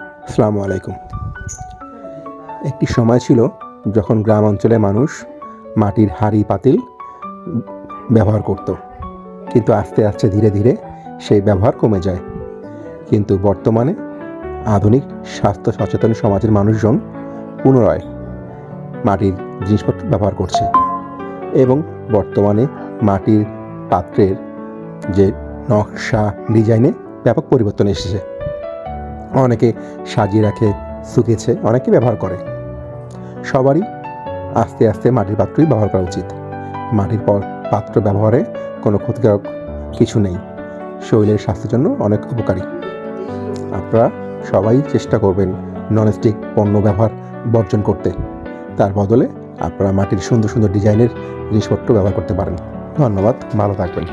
আসসালামু আলাইকুম। একটি সময় ছিল যখন গ্রাম অঞ্চলে মানুষ মাটির হাঁড়ি পাতিল ব্যবহার করত, কিন্তু আস্তে আস্তে ধীরে ধীরে সেই ব্যবহার কমে যায়। কিন্তু বর্তমানে আধুনিক স্বাস্থ্য সচেতন সমাজের মানুষজন পুনরায় মাটির জিনিসপত্র ব্যবহার করছে এবং বর্তমানে মাটির পাত্রের যে নকশা ডিজাইনে ব্যাপক পরিবর্তন এসেছে। অনেকে সাজিয়ে রাখে, শুকিয়েছে, অনেকে ব্যবহার করে। সবারই আস্তে আস্তে মাটির পাত্রই ব্যবহার করা উচিত। মাটির পাত্র ব্যবহারে কোনো ক্ষতিকারক কিছু নেই, শরীরের স্বাস্থ্যের জন্য অনেক উপকারী। আপনারা সবাই চেষ্টা করবেন ননস্টিক পণ্য ব্যবহার বর্জন করতে। তার বদলে আপনারা মাটির সুন্দর সুন্দর ডিজাইনের জিনিসপত্র ব্যবহার করতে পারেন। ধন্যবাদ, ভালো থাকবেন।